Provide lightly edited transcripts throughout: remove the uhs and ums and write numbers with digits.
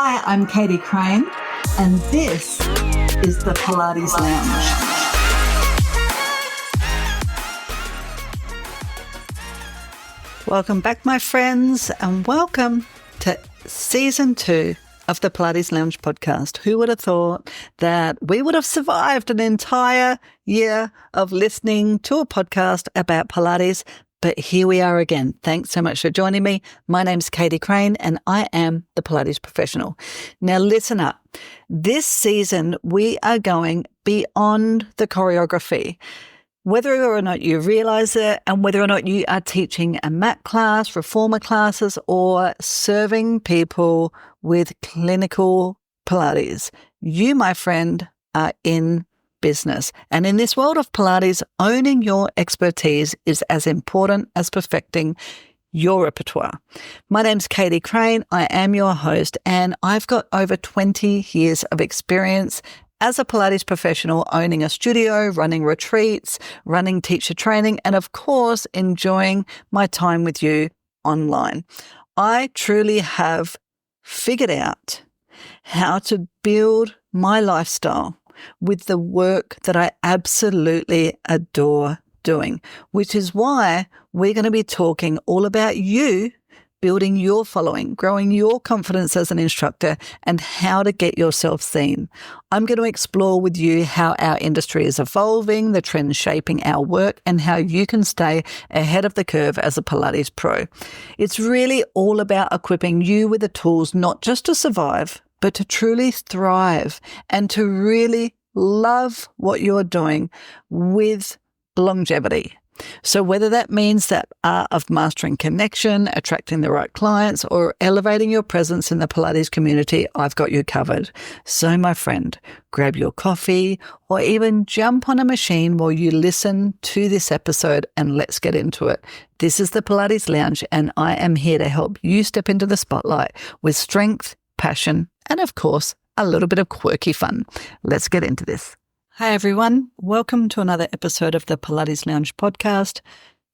Hi, I'm Katie Crane, and this is the Pilates Lounge. Welcome back, my friends, and welcome to Season 2 of the Pilates Lounge podcast. Who would have thought that we would have survived an entire year of listening to a podcast about Pilates? But here we are again. Thanks so much for joining me. My name's Katie Crane and I am the Pilates professional. Now listen up. This season, we are going beyond the choreography. Whether or not you realize it and whether or not you are teaching a mat class, reformer classes, or serving people with clinical Pilates, you, my friend, are in business. And in this world of Pilates, owning your expertise is as important as perfecting your repertoire. My name's Katie Crane. I am your host, and I've got over 20 years of experience as a Pilates professional, owning a studio, running retreats, running teacher training, and of course, enjoying my time with you online. I truly have figured out how to build my lifestyle with the work that I absolutely adore doing, which is why we're going to be talking all about you building your following, growing your confidence as an instructor, and how to get yourself seen. I'm going to explore with you how our industry is evolving, the trends shaping our work, and how you can stay ahead of the curve as a Pilates pro. It's really all about equipping you with the tools, not just to survive, but to truly thrive and to really love what you're doing with longevity. So whether that means that art of mastering connection, attracting the right clients, or elevating your presence in the Pilates community, I've got you covered. So my friend, grab your coffee or even jump on a machine while you listen to this episode and let's get into it. This is the Pilates Lounge and I am here to help you step into the spotlight with strength, passion, and of course, a little bit of quirky fun. Let's get into this. Hi, everyone. Welcome to another episode of the Pilates Lounge podcast.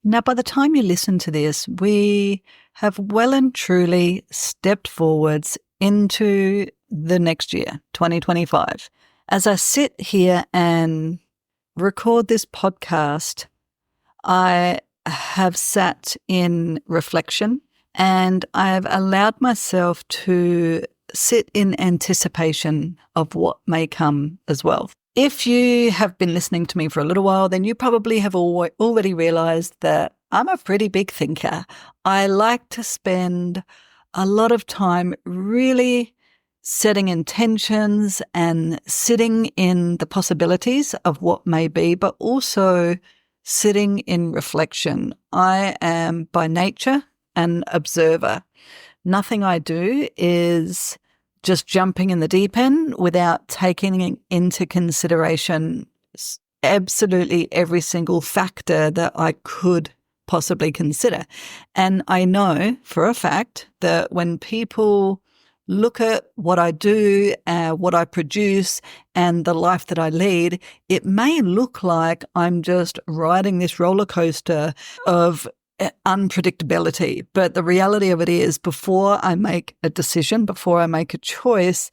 Now, by the time you listen to this, we have well and truly stepped forwards into the next year, 2025. As I sit here and record this podcast, I have sat in reflection and I've allowed myself to sit in anticipation of what may come as well. If you have been listening to me for a little while, then you probably have already realized that I'm a pretty big thinker. I like to spend a lot of time really setting intentions and sitting in the possibilities of what may be, but also sitting in reflection. I am by nature an observer. Nothing I do is just jumping in the deep end without taking into consideration absolutely every single factor that I could possibly consider. And I know for a fact that when people look at what I do, what I produce, and the life that I lead, it may look like I'm just riding this roller coaster of unpredictability. But the reality of it is, before I make a decision, before I make a choice,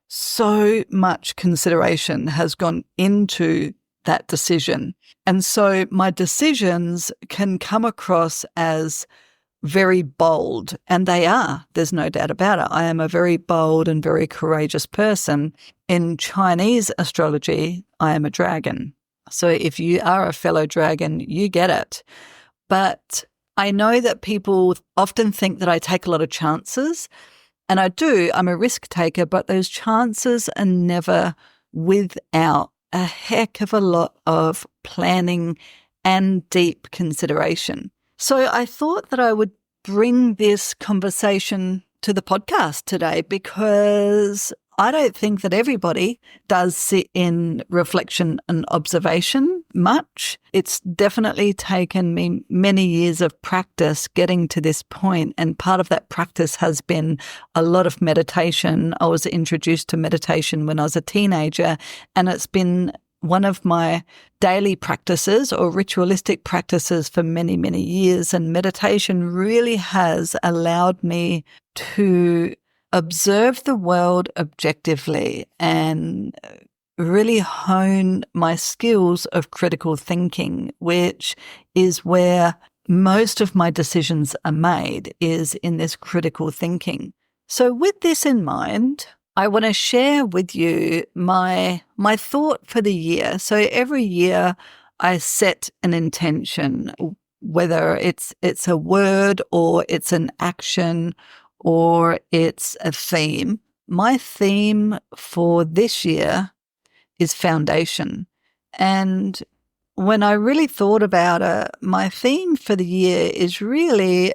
so much consideration has gone into that decision. And so my decisions can come across as very bold, and they are. There's no doubt about it. I am a very bold and very courageous person. In Chinese astrology, I am a dragon. So if you are a fellow dragon, you get it. But I know that people often think that I take a lot of chances, and I do. I'm a risk taker, but those chances are never without a heck of a lot of planning and deep consideration. So I thought that I would bring this conversation to the podcast today because I don't think that everybody does sit in reflection and observation much. It's definitely taken me many years of practice getting to this point, and part of that practice has been a lot of meditation. I was introduced to meditation when I was a teenager, and it's been one of my daily practices or ritualistic practices for many, many years. And meditation really has allowed me to observe the world objectively and really hone my skills of critical thinking, which is where most of my decisions are made, is in this critical thinking. So with this in mind, I want to share with you my thought for the year. So every year I set an intention, whether it's a word or it's an action or it's a theme. My theme for this year is foundation. And when I really thought about it, my theme for the year is really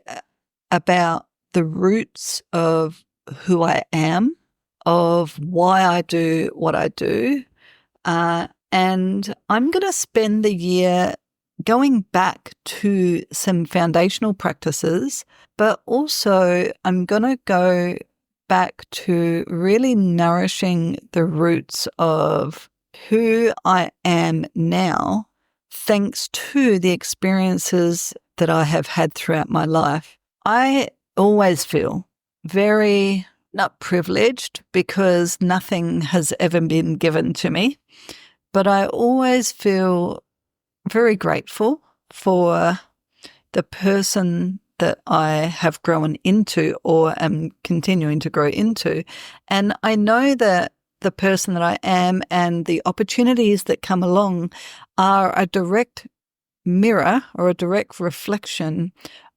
about the roots of who I am, of why I do what I do. And I'm going to spend the year going back to some foundational practices, but also I'm going to go back to really nourishing the roots of who I am now, thanks to the experiences that I have had throughout my life. I always feel very not privileged, because nothing has ever been given to me, but I always feel very grateful for the person that I have grown into or am continuing to grow into. And I know that the person that I am and the opportunities that come along are a direct mirror or a direct reflection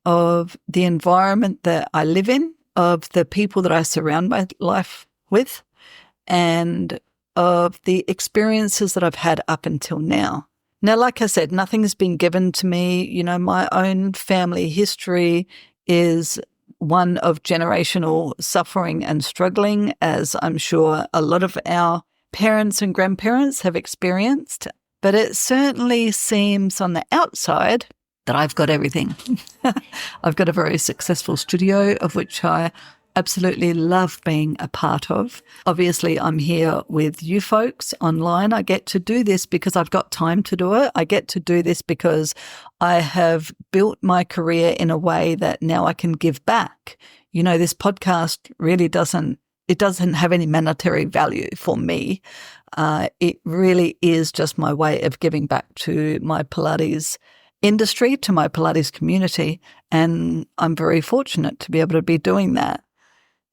of the environment that I live in, of the people that I surround my life with, and of the experiences that I've had up until now. Now, like I said, nothing's been given to me. You know, my own family history is one of generational suffering and struggling, as I'm sure a lot of our parents and grandparents have experienced. But it certainly seems on the outside that I've got everything. I've got a very successful studio, of which I absolutely love being a part of. Obviously, I'm here with you folks online. I get to do this because I've got time to do it. I get to do this because I have built my career in a way that now I can give back. You know, this podcast really doesn't have any monetary value for me. It really is just my way of giving back to my Pilates industry, to my Pilates community, and I'm very fortunate to be able to be doing that.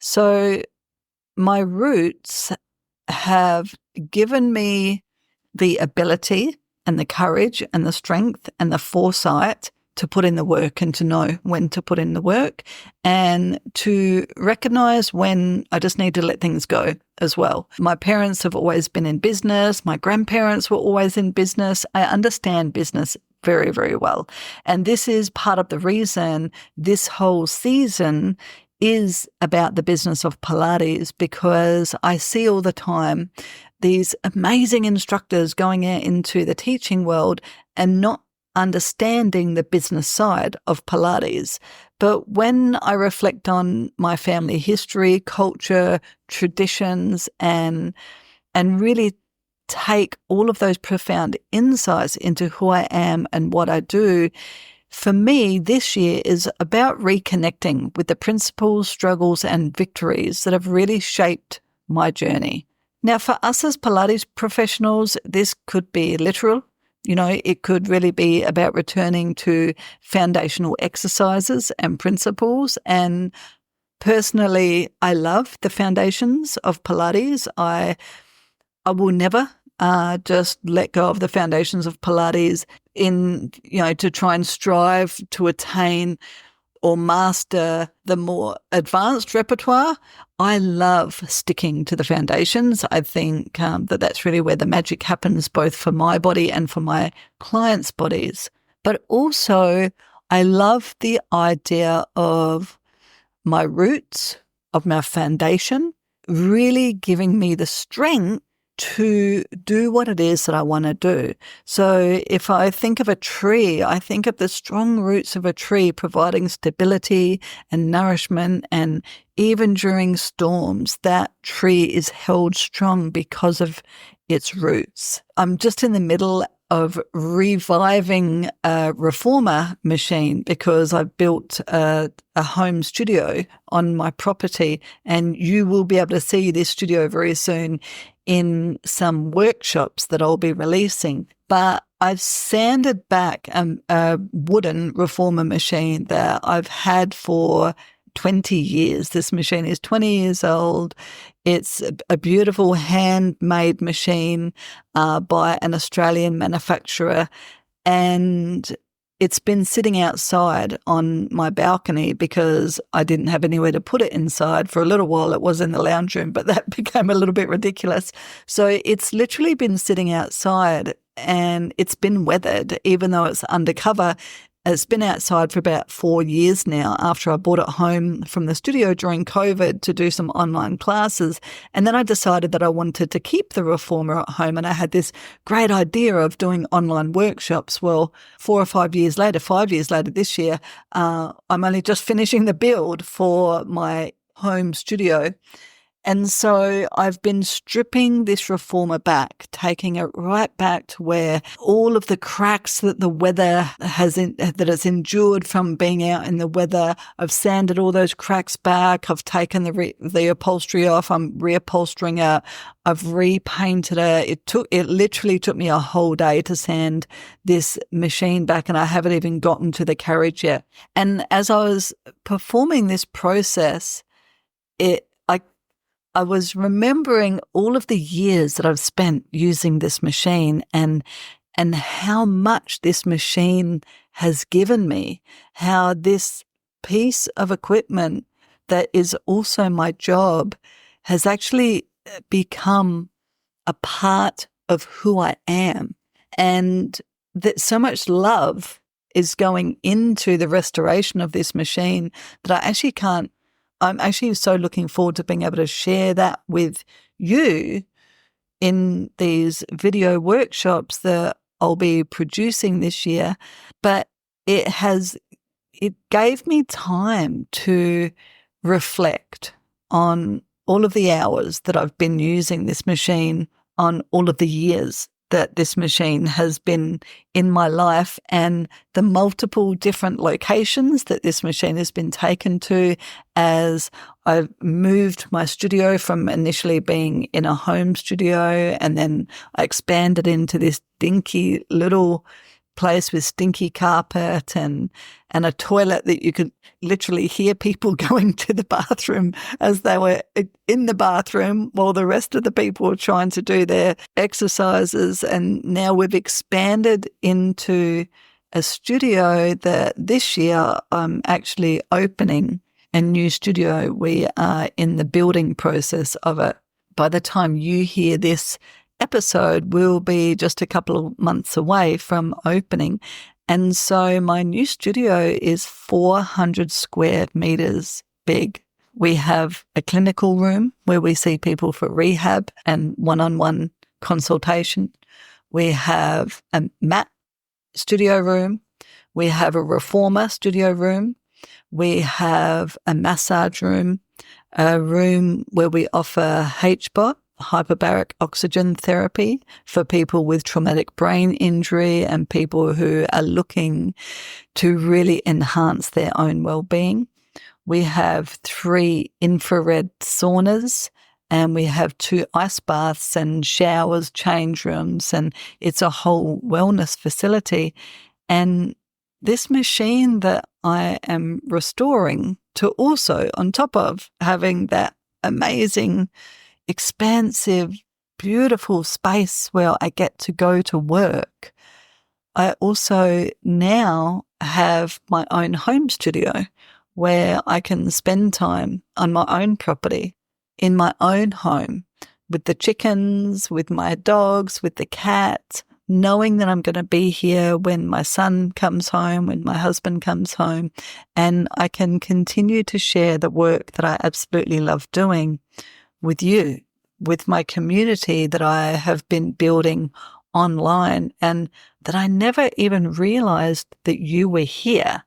So my roots have given me the ability and the courage and the strength and the foresight to put in the work and to know when to put in the work and to recognize when I just need to let things go as well. My parents have always been in business. My grandparents were always in business. I understand business very, very well. And this is part of the reason this whole season is about the business of Pilates, because I see all the time these amazing instructors going out into the teaching world and not understanding the business side of Pilates. But when I reflect on my family history, culture, traditions, and really take all of those profound insights into who I am and what I do, for me, this year is about reconnecting with the principles, struggles, and victories that have really shaped my journey. Now, for us as Pilates professionals, this could be literal. You know, it could really be about returning to foundational exercises and principles. And personally, I love the foundations of Pilates. I will never just let go of the foundations of Pilates to try and strive to attain or master the more advanced repertoire. I love sticking to the foundations. I think that's really where the magic happens, both for my body and for my clients' bodies. But also, I love the idea of my roots, of my foundation, really giving me the strength to do what it is that I want to do. So if I think of a tree, I think of the strong roots of a tree providing stability and nourishment, and even during storms, that tree is held strong because of its roots. I'm just in the middle of reviving a reformer machine because I've built a home studio on my property, and you will be able to see this studio very soon in some workshops that I'll be releasing. But I've sanded back a wooden reformer machine that I've had for 20 years. This machine is 20 years old. It's a beautiful handmade machine by an Australian manufacturer, and it's been sitting outside on my balcony because I didn't have anywhere to put it inside. For a little while, it was in the lounge room, but that became a little bit ridiculous. So it's literally been sitting outside, and it's been weathered, even though it's undercover. It's been outside for about 4 years now after I brought it home from the studio during COVID to do some online classes. And then I decided that I wanted to keep the reformer at home, and I had this great idea of doing online workshops. Well, 4 or 5 years later, 5 years later this year, I'm only just finishing the build for my home studio. And so I've been stripping this reformer back, taking it right back to where all of the cracks that the weather that it's endured from being out in the weather. I've sanded all those cracks back. I've taken the upholstery off. I'm reupholstering it. I've repainted it. It literally took me a whole day to sand this machine back, and I haven't even gotten to the carriage yet. And as I was performing this process, I was remembering all of the years that I've spent using this machine and how much this machine has given me, how this piece of equipment that is also my job has actually become a part of who I am, and that so much love is going into the restoration of this machine that I'm actually so looking forward to being able to share that with you in these video workshops that I'll be producing this year. But it gave me time to reflect on all of the hours that I've been using this machine, on all of the years that this machine has been in my life, and the multiple different locations that this machine has been taken to as I've moved my studio from initially being in a home studio, and then I expanded into this dinky little place with stinky carpet and a toilet that you could literally hear people going to the bathroom as they were in the bathroom while the rest of the people were trying to do their exercises. And now we've expanded into a studio that this year I'm actually opening a new studio. We are in the building process of it. By the time you hear this episode, will be just a couple of months away from opening. And so my new studio is 400 square meters big. We have a clinical room where we see people for rehab and one-on-one consultation. We have a mat studio room. We have a reformer studio room. We have a massage room, a room where we offer HBOT, hyperbaric oxygen therapy, for people with traumatic brain injury and people who are looking to really enhance their own well-being. We have 3 infrared saunas, and we have 2 ice baths and showers, change rooms, and it's a whole wellness facility. And this machine that I am restoring to also, on top of having that amazing, expansive, beautiful space where I get to go to work, I also now have my own home studio where I can spend time on my own property, in my own home, with the chickens, with my dogs, with the cat, knowing that I'm going to be here when my son comes home, when my husband comes home, and I can continue to share the work that I absolutely love doing with you, with my community that I have been building online, and that I never even realized that you were here.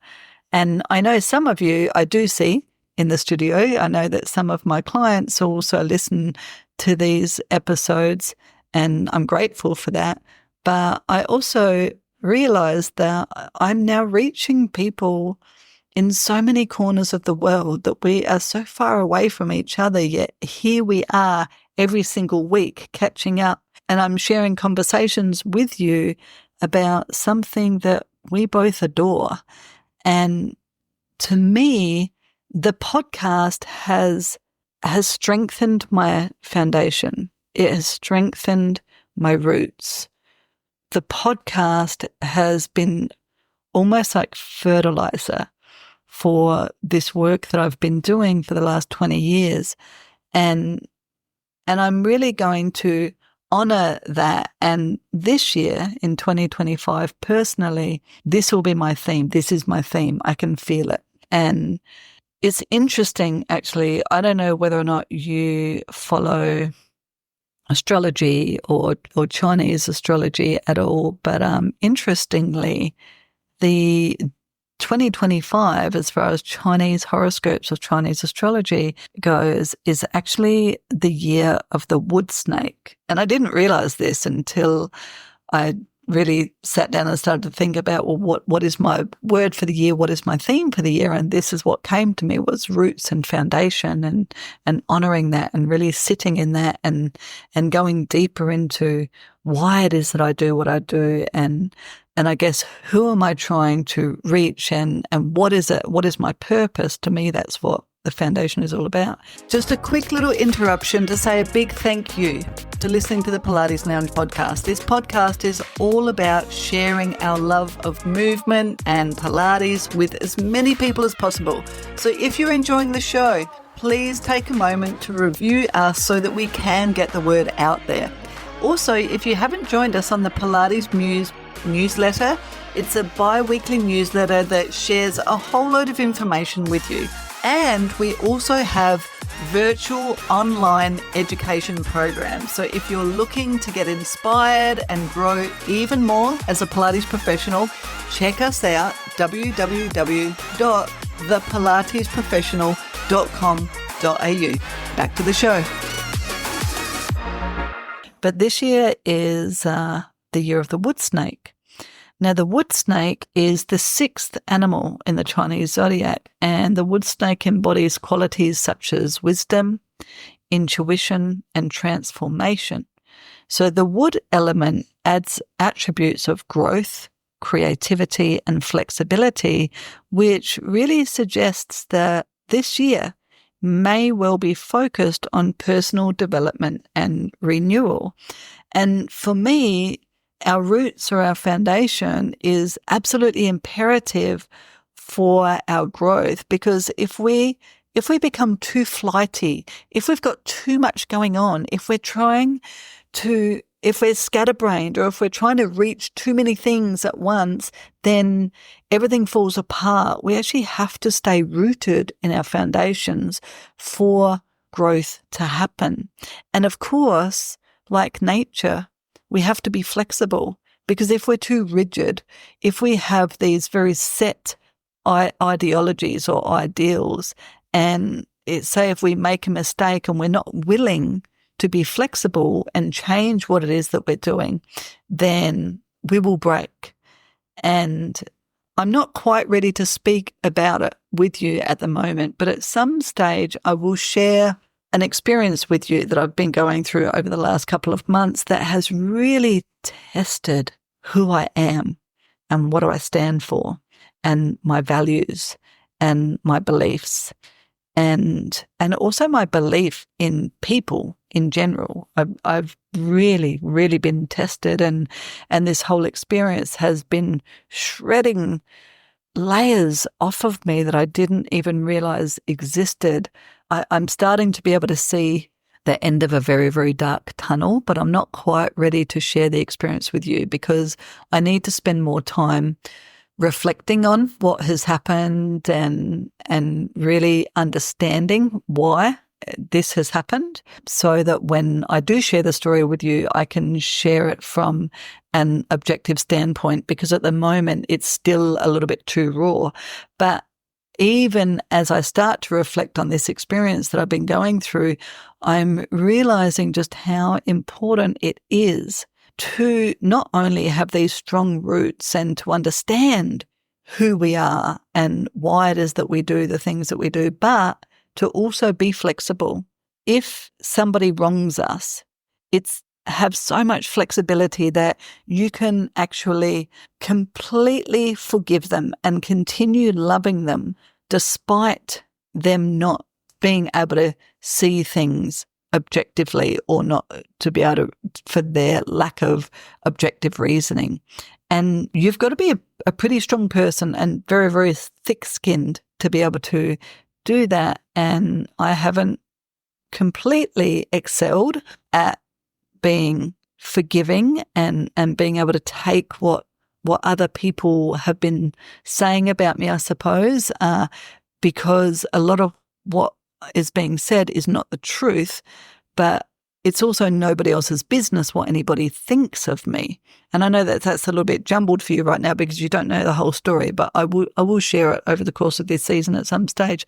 And I know some of you I do see in the studio. I know that some of my clients also listen to these episodes, and I'm grateful for that. But I also realized that I'm now reaching people in so many corners of the world, that we are so far away from each other, yet here we are every single week catching up. And I'm sharing conversations with you about something that we both adore. And to me, the podcast has strengthened my foundation. It has strengthened my roots. The podcast has been almost like fertilizer for this work that I've been doing for the last 20 years. And I'm really going to honor that. And this year in 2025, personally, this will be my theme. This is my theme. I can feel it. And it's interesting, actually. I don't know whether or not you follow astrology or Chinese astrology at all, but interestingly, the 2025, as far as Chinese horoscopes or Chinese astrology goes, is actually the year of the wood snake. And I didn't realize this until I really sat down and started to think about, well, what is my word for the year? What is my theme for the year? And this is what came to me, was roots and foundation, and honoring that and really sitting in that and going deeper into why it is that I do what I do, and I guess who am I trying to reach, and what is it? What is my purpose? To me, that's what the foundation is all about. Just a quick little interruption to say a big thank you to listening to the Pilates Lounge podcast. This podcast is all about sharing our love of movement and Pilates with as many people as possible. So if you're enjoying the show, please take a moment to review us so that we can get the word out there. Also, if you haven't joined us on the Pilates Muse newsletter, it's a bi-weekly newsletter that shares a whole load of information with you. And we also have virtual online education programs. So if you're looking to get inspired and grow even more as a Pilates professional, check us out, www.thepilatesprofessional.com.au. Back to the show. But this year is the year of the wood snake. Now, the wood snake is the sixth animal in the Chinese zodiac, and the wood snake embodies qualities such as wisdom, intuition, and transformation. So the wood element adds attributes of growth, creativity, and flexibility, which really suggests that this year may well be focused on personal development and renewal. And for me, our roots or our foundation is absolutely imperative for our growth, because if we become too flighty, if we've got too much going on, if we're scatterbrained, or if we're trying to reach too many things at once, then everything falls apart. We actually have to stay rooted in our foundations for growth to happen. And of course, like nature, we have to be flexible, because if we're too rigid, if we have these very set ideologies or ideals, and say if we make a mistake and we're not willing to be flexible and change what it is that we're doing, then we will break. And I'm not quite ready to speak about it with you at the moment, but at some stage I will share an experience with you that I've been going through over the last couple of months that has really tested who I am and what do I stand for, and my values and my beliefs, and also my belief in people in general. I've really, really been tested, and this whole experience has been shredding layers off of me that I didn't even realize existed. I'm starting to be able to see the end of a very, very dark tunnel, but I'm not quite ready to share the experience with you, because I need to spend more time reflecting on what has happened and really understanding why this has happened, so that when I do share the story with you, I can share it from an objective standpoint, because at the moment it's still a little bit too raw. But even as I start to reflect on this experience that I've been going through, I'm realizing just how important it is, to not only have these strong roots and to understand who we are and why it is that we do the things that we do, but to also be flexible. If somebody wrongs us, it's have so much flexibility that you can actually completely forgive them and continue loving them despite them not being able to see things objectively or not to be able to, for their lack of objective reasoning. And you've got to be a pretty strong person and very, very thick-skinned to be able to do that. And I haven't completely excelled at being forgiving and being able to take what other people have been saying about me, I suppose, because a lot of what is being said is not the truth, but it's also nobody else's business what anybody thinks of me. And I know that that's a little bit jumbled for you right now because you don't know the whole story, but I will share it over the course of this season at some stage.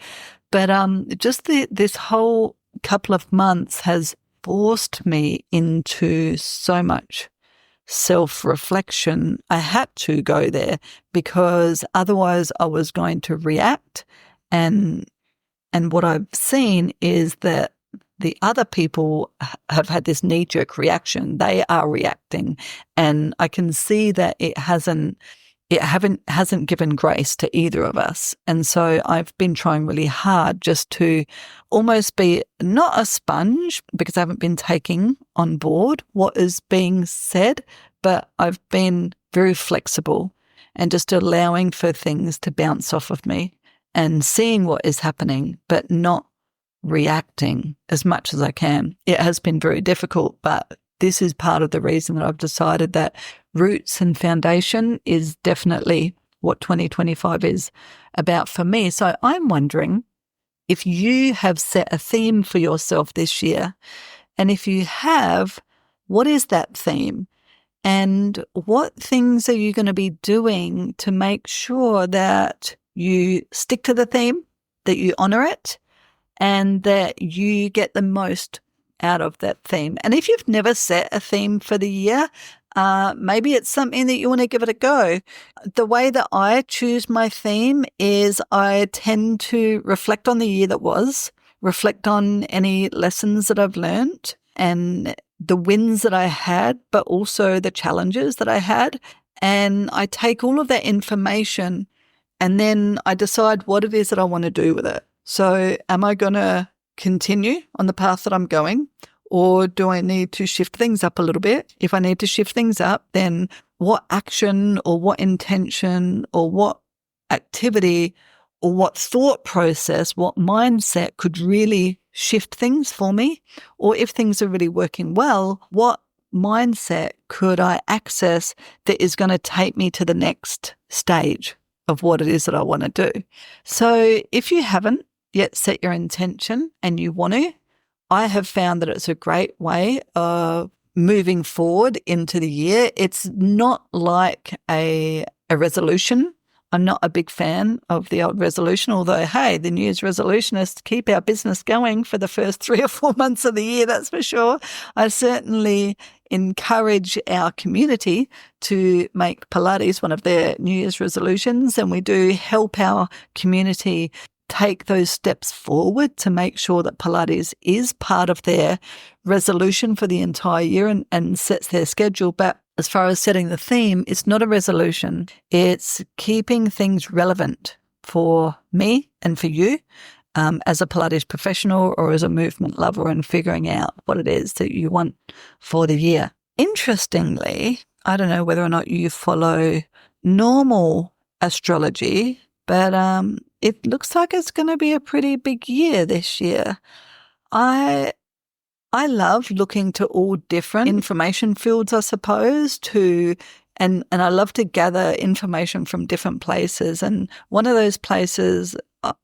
But just this whole couple of months has forced me into so much self-reflection. I had to go there because otherwise I was going to react. And what I've seen is that the other people have had this knee-jerk reaction. They are reacting, and I can see that it hasn't given grace to either of us. And so I've been trying really hard just to almost be not a sponge, because I haven't been taking on board what is being said, but I've been very flexible and just allowing for things to bounce off of me and seeing what is happening, but not reacting as much as I can. It has been very difficult, but this is part of the reason that I've decided that roots and foundation is definitely what 2025 is about for me. So I'm wondering if you have set a theme for yourself this year, and if you have, what is that theme? And what things are you going to be doing to make sure that you stick to the theme, that you honor it, and that you get the most out of that theme? And if you've never set a theme for the year, maybe it's something that you want to give it a go. The way that I choose my theme is I tend to reflect on the year that was, reflect on any lessons that I've learned and the wins that I had, but also the challenges that I had. And I take all of that information and then I decide what it is that I want to do with it. So am I going to continue on the path that I'm going, or do I need to shift things up a little bit? If I need to shift things up, then what action or what intention or what activity or what thought process, what mindset could really shift things for me? Or if things are really working well, what mindset could I access that is going to take me to the next stage of what it is that I want to do? So if you haven't yet set your intention and you want to, I have found that it's a great way of moving forward into the year. It's not like a resolution. I'm not a big fan of the old resolution, although, hey, the New Year's resolution is to keep our business going for the first 3 or 4 months of the year, that's for sure. I certainly encourage our community to make Pilates one of their New Year's resolutions, and we do help our community take those steps forward to make sure that Pilates is part of their resolution for the entire year and sets their schedule. But as far as setting the theme, it's not a resolution. It's keeping things relevant for me and for you as a Pilates professional or as a movement lover, and figuring out what it is that you want for the year. Interestingly, I don't know whether or not you follow normal astrology, but it looks like it's going to be a pretty big year this year. I love looking to all different information fields, I suppose, and I love to gather information from different places. And one of those places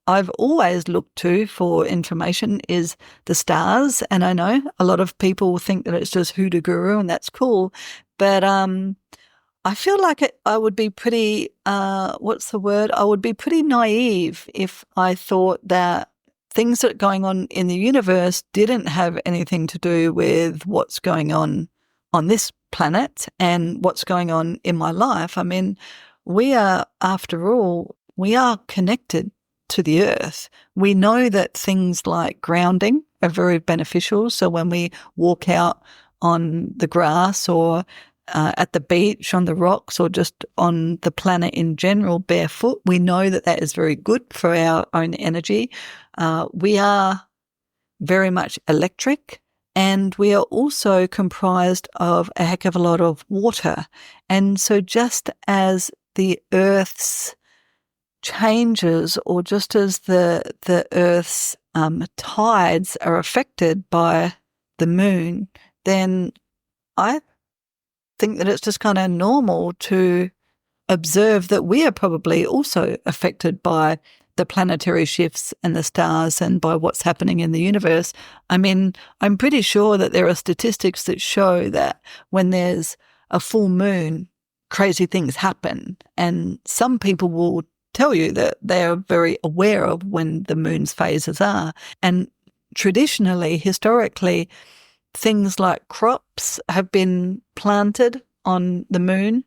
I've always looked to for information is the stars. And I know a lot of people think that it's just hoodoo guru, and that's cool. But I feel like I would be pretty, I would be pretty naive if I thought that things that are going on in the universe didn't have anything to do with what's going on this planet and what's going on in my life, I mean, we are, after all, we are connected to the earth. We know that things like grounding are very beneficial. So when we walk out on the grass or at the beach, on the rocks, or just on the planet in general, barefoot, we know that that is very good for our own energy. We are very much electric, and we are also comprised of a heck of a lot of water. And so just as the Earth's changes, or just as the Earth's tides are affected by the moon, then I think that it's just kind of normal to observe that we are probably also affected by the planetary shifts and the stars and by what's happening in the universe. I mean, I'm pretty sure that there are statistics that show that when there's a full moon, crazy things happen. And some people will tell you that they are very aware of when the moon's phases are. And traditionally, historically, things like crops have been planted on the moon.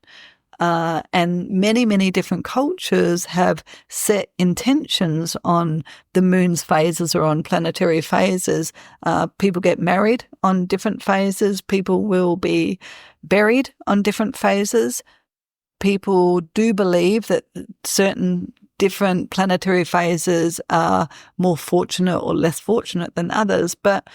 And many, many different cultures have set intentions on the moon's phases or on planetary phases. People get married on different phases. People will be buried on different phases. People do believe that certain different planetary phases are more fortunate or less fortunate than others. But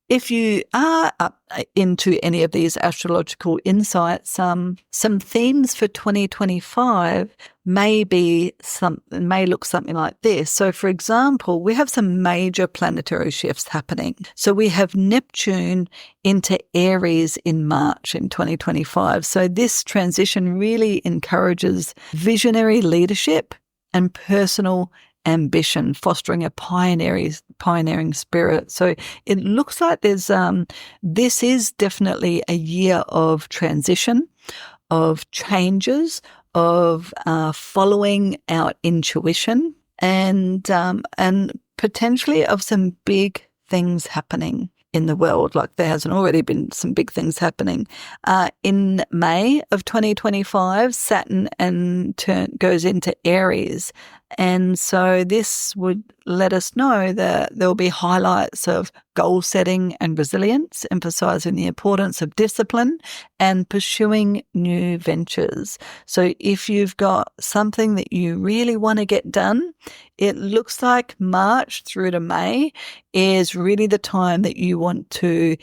if you are up into any of these astrological insights, some themes for 2025 may look something like this. So, for example, we have some major planetary shifts happening. So we have Neptune into Aries in March in 2025. So this transition really encourages visionary leadership and personal ambition, fostering a pioneering spirit. So it looks like this is definitely a year of transition, of changes, of following our intuition, and potentially of some big things happening in the world, like there hasn't already been some big things happening. In May of 2025, Saturn goes into Aries. And so this would let us know that there will be highlights of goal setting and resilience, emphasizing the importance of discipline and pursuing new ventures. So if you've got something that you really want to get done, it looks like March through to May is really the time that you want to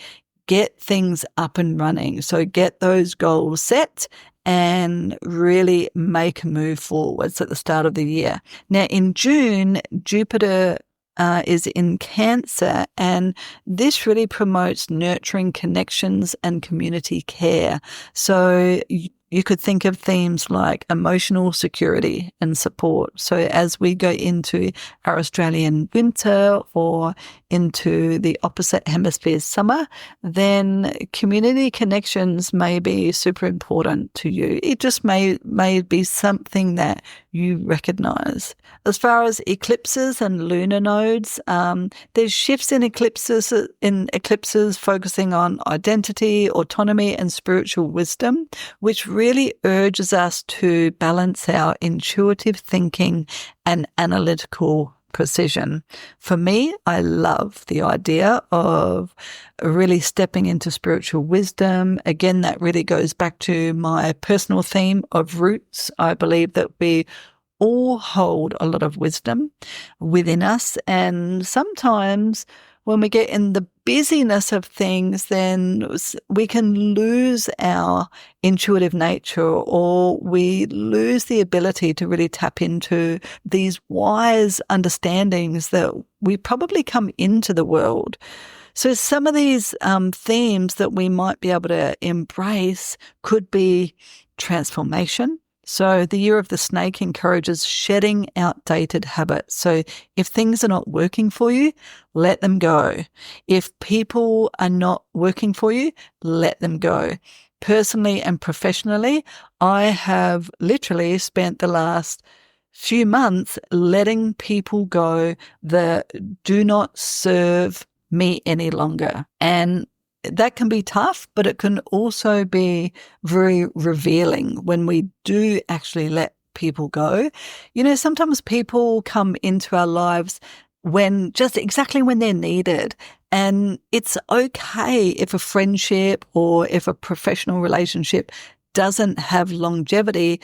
get things up and running. So get those goals set and really make a move forwards at the start of the year. Now, in June, Jupiter is in Cancer, and this really promotes nurturing connections and community care. So you could think of themes like emotional security and support. So as we go into our Australian winter or into the opposite hemisphere's summer, then community connections may be super important to you. It just may be something that you recognize. As far as eclipses and lunar nodes, there's shifts in eclipses focusing on identity, autonomy, and spiritual wisdom, which really urges us to balance our intuitive thinking and analytical precision. For me, I love the idea of really stepping into spiritual wisdom. Again, that really goes back to my personal theme of roots. I believe that we all hold a lot of wisdom within us, and sometimes when we get in the busyness of things, then we can lose our intuitive nature, or we lose the ability to really tap into these wise understandings that we probably come into the world. So some of these themes that we might be able to embrace could be transformation. So the year of the snake encourages shedding outdated habits. So if things are not working for you, let them go. If people are not working for you, let them go. Personally and professionally, I have literally spent the last few months letting people go that do not serve me any longer. And that can be tough, but it can also be very revealing when we do actually let people go. Sometimes people come into our lives just exactly when they're needed. And it's okay if a friendship or if a professional relationship doesn't have longevity.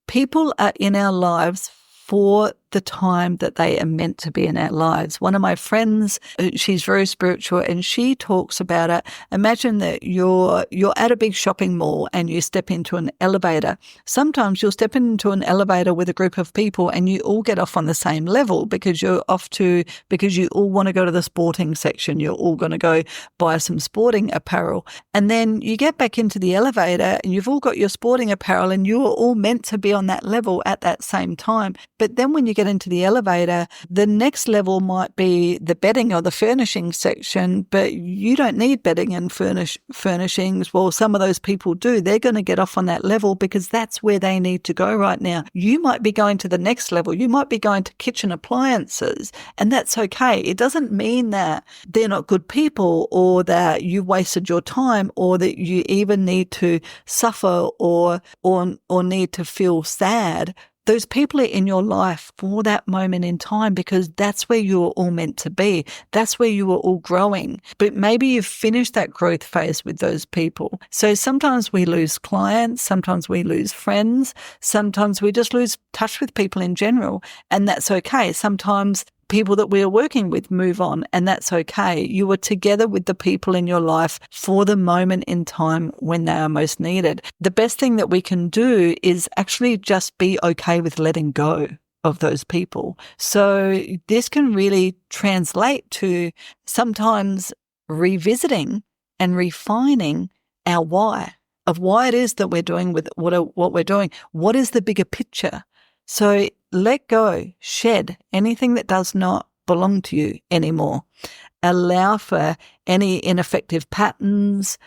People are in our lives for the time that they are meant to be in our lives. One of my friends, she's very spiritual, and she talks about it. Imagine that you're at a big shopping mall and you step into an elevator. Sometimes you'll step into an elevator with a group of people and you all get off on the same level because you all want to go to the sporting section. You're all going to go buy some sporting apparel. And then you get back into the elevator and you've all got your sporting apparel and you're all meant to be on that level at that same time. But then when you get into the elevator, the next level might be the bedding or the furnishing section, but you don't need bedding and furnishings. Well, some of those people do. They're going to get off on that level because that's where they need to go right now. You might be going to the next level. You might be going to kitchen appliances, and that's okay. It doesn't mean that they're not good people or that you wasted your time or that you even need to suffer or need to feel sad. Those people are in your life for that moment in time because that's where you were all meant to be. That's where you were all growing. But maybe you've finished that growth phase with those people. So sometimes we lose clients, sometimes we lose friends, sometimes we just lose touch with people in general, and that's okay. Sometimes people that we are working with move on, and that's okay. You are together with the people in your life for the moment in time when they are most needed. The best thing that we can do is actually just be okay with letting go of those people. So this can really translate to sometimes revisiting and refining our why of why it is that we're doing with what we're doing. What is the bigger picture? So let go, shed anything that does not belong to you anymore. Allow for any ineffective patterns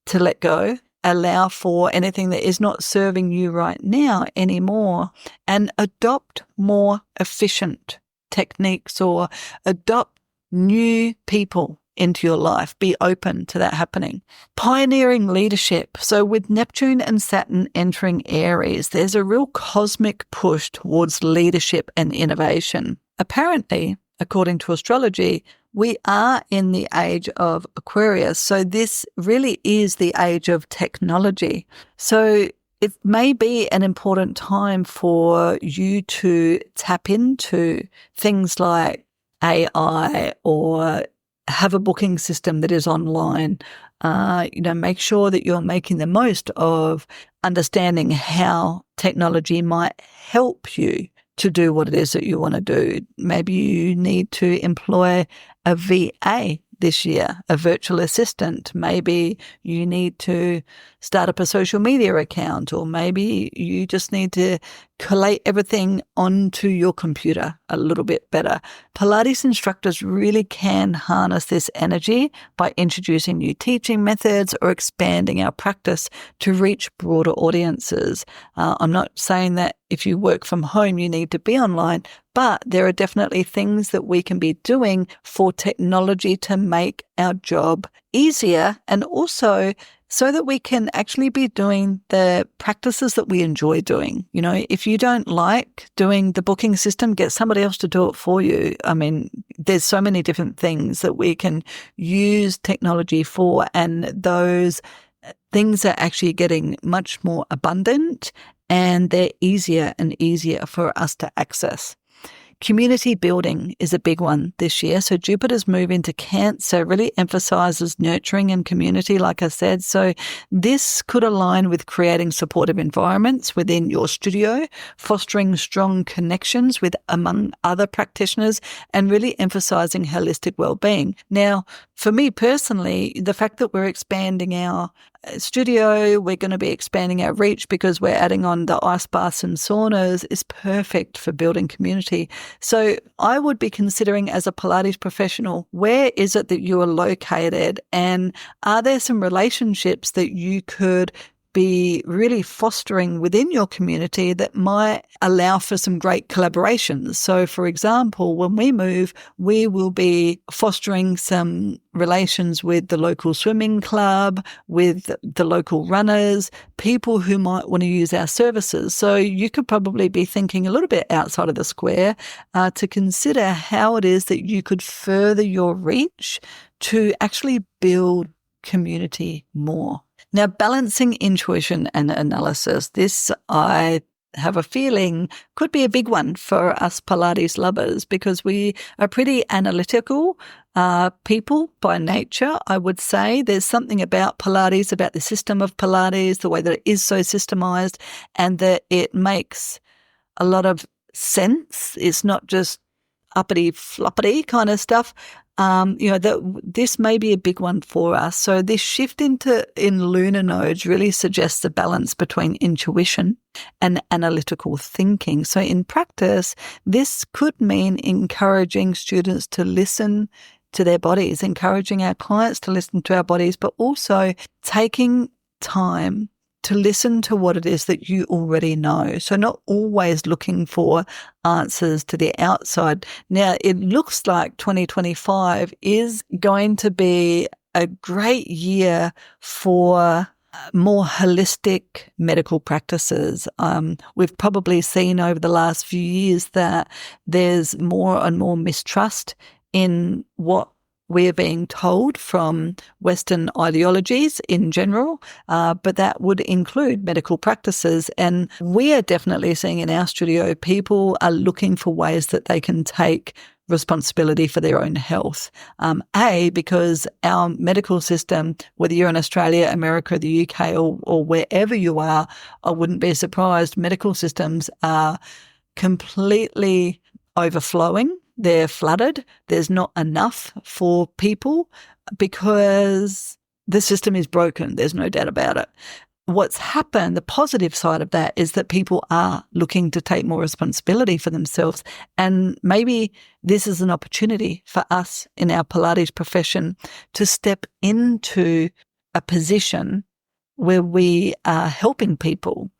to let go. Allow for anything that is not serving you right now anymore, and adopt more efficient techniques or adopt new people into your life. Be open to that happening. Pioneering leadership. So with Neptune and Saturn entering Aries, there's a real cosmic push towards leadership and innovation. Apparently, according to astrology, we are in the age of Aquarius. So this really is the age of technology. So it may be an important time for you to tap into things like AI or have a booking system that is online. Make sure that you're making the most of understanding how technology might help you to do what it is that you want to do. Maybe you need to employ a VA this year, a virtual assistant. Maybe you need to start up a social media account, or maybe you just need to collate everything onto your computer a little bit better. Pilates instructors really can harness this energy by introducing new teaching methods or expanding our practice to reach broader audiences. I'm not saying that if you work from home, you need to be online, but there are definitely things that we can be doing for technology to make our job easier, and also so that we can actually be doing the practices that we enjoy doing. If you don't like doing the booking system, get somebody else to do it for you. I mean, there's so many different things that we can use technology for, and those things are actually getting much more abundant, and they're easier and easier for us to access. Community building is a big one this year. So Jupiter's move into Cancer really emphasizes nurturing and community, like I said. So this could align with creating supportive environments within your studio, fostering strong connections with among other practitioners, and really emphasizing holistic well-being. Now, for me personally, the fact that we're expanding our studio, we're going to be expanding our reach because we're adding on the ice baths and saunas, is perfect for building community. So I would be considering, as a Pilates professional, where is it that you are located, and are there some relationships that you could be really fostering within your community that might allow for some great collaborations. So, for example, when we move, we will be fostering some relations with the local swimming club, with the local runners, people who might want to use our services. So you could probably be thinking a little bit outside of the square to consider how it is that you could further your reach to actually build community more. Now, balancing intuition and analysis, this I have a feeling could be a big one for us Pilates lovers because we are pretty analytical people by nature, I would say. There's something about Pilates, about the system of Pilates, the way that it is so systemized, and that it makes a lot of sense. It's not just uppity floppity kind of stuff. That this may be a big one for us. So this shift in lunar nodes really suggests a balance between intuition and analytical thinking. So in practice, this could mean encouraging students to listen to their bodies, encouraging our clients to listen to our bodies, but also taking time to listen to what it is that you already know. So not always looking for answers to the outside. Now, it looks like 2025 is going to be a great year for more holistic medical practices. We've probably seen over the last few years that there's more and more mistrust in what we're being told from Western ideologies in general, but that would include medical practices. And we are definitely seeing in our studio, people are looking for ways that they can take responsibility for their own health. Because our medical system, whether you're in Australia, America, the UK, or wherever you are, I wouldn't be surprised, medical systems are completely overflowing. They're flooded. There's not enough for people because the system is broken. There's no doubt about it. What's happened, the positive side of that, is that people are looking to take more responsibility for themselves. And maybe this is an opportunity for us in our Pilates profession to step into a position where we are helping people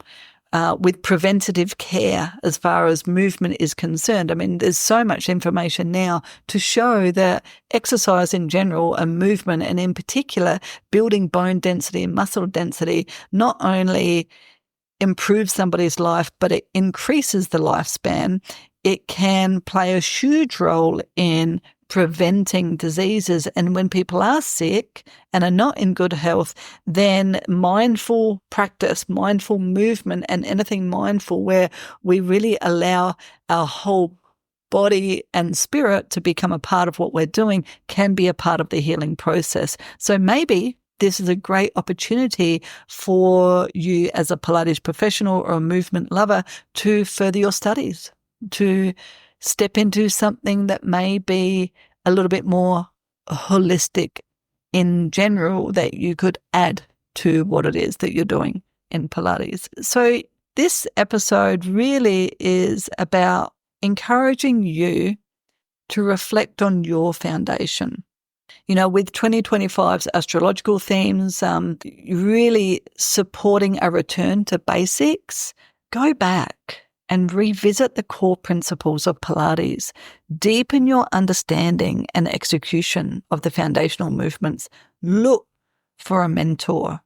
with preventative care as far as movement is concerned. I mean, there's so much information now to show that exercise in general and movement, and in particular building bone density and muscle density, not only improves somebody's life, but it increases the lifespan. It can play a huge role in preventing diseases. And when people are sick and are not in good health, then mindful practice, mindful movement, and anything mindful where we really allow our whole body and spirit to become a part of what we're doing can be a part of the healing process. So maybe this is a great opportunity for you as a Pilates professional or a movement lover to further your studies, to step into something that may be a little bit more holistic in general that you could add to what it is that you're doing in Pilates. So this episode really is about encouraging you to reflect on your foundation. With 2025's astrological themes, really supporting a return to basics, go back and revisit the core principles of Pilates. Deepen your understanding and execution of the foundational movements. Look for a mentor.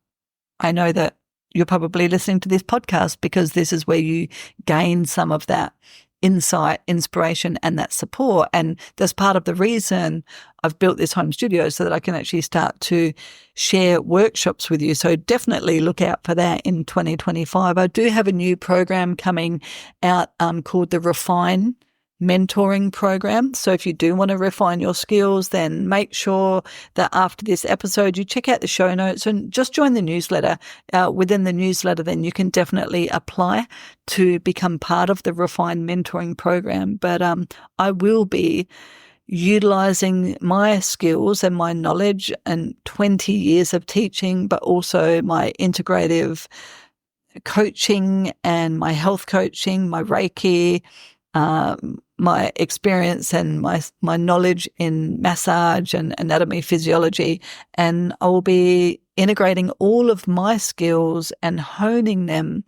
I know that you're probably listening to this podcast because this is where you gain some of that insight, inspiration, and that support. And that's part of the reason I've built this home studio, so that I can actually start to share workshops with you. So definitely look out for that in 2025. I do have a new program coming out called the Refine Mentoring Program. So if you do want to refine your skills, then make sure that after this episode, you check out the show notes and just join the newsletter. Within the newsletter, then you can definitely apply to become part of the Refine Mentoring Program. But I will be utilizing my skills and my knowledge and 20 years of teaching, but also my integrative coaching and my health coaching, my Reiki, my experience and my knowledge in massage and anatomy, physiology, and I will be integrating all of my skills and honing them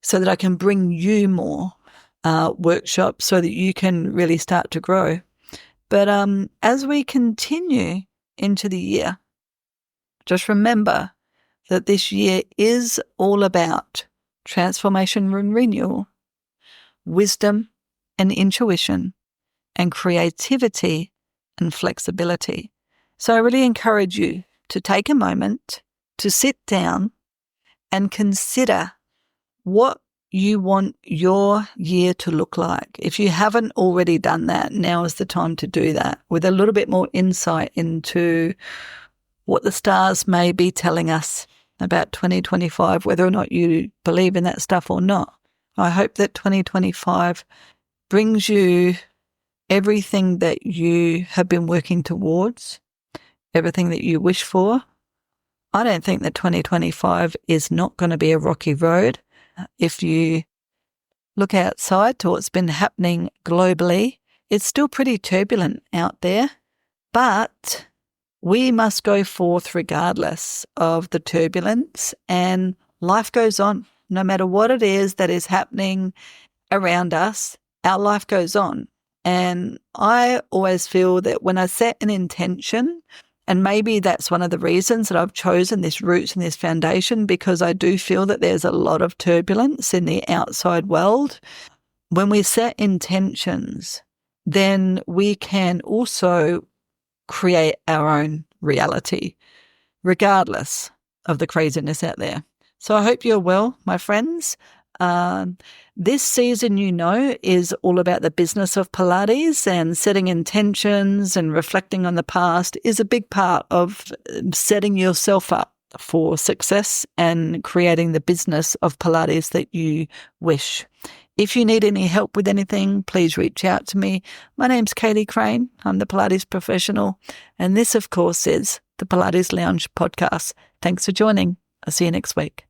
so that I can bring you more workshops so that you can really start to grow. But as we continue into the year, just remember that this year is all about transformation and renewal, wisdom and intuition, and creativity and flexibility. So I really encourage you to take a moment to sit down and consider what you want your year to look like. If you haven't already done that, now is the time to do that with a little bit more insight into what the stars may be telling us about 2025, whether or not you believe in that stuff or not. I hope that 2025 brings you everything that you have been working towards, everything that you wish for. I don't think that 2025 is not going to be a rocky road. If you look outside to what's been happening globally, it's still pretty turbulent out there, but we must go forth regardless of the turbulence, and life goes on. No matter what it is that is happening around us, our life goes on. And I always feel that when I set an intention, and maybe that's one of the reasons that I've chosen this roots and this foundation, because I do feel that there's a lot of turbulence in the outside world. When we set intentions, then we can also create our own reality, regardless of the craziness out there. So I hope you're well, my friends. This season, is all about the business of Pilates, and setting intentions and reflecting on the past is a big part of setting yourself up for success and creating the business of Pilates that you wish. If you need any help with anything, please reach out to me. My name's Katie Crane. I'm the Pilates professional. And this, of course, is the Pilates Lounge podcast. Thanks for joining. I'll see you next week.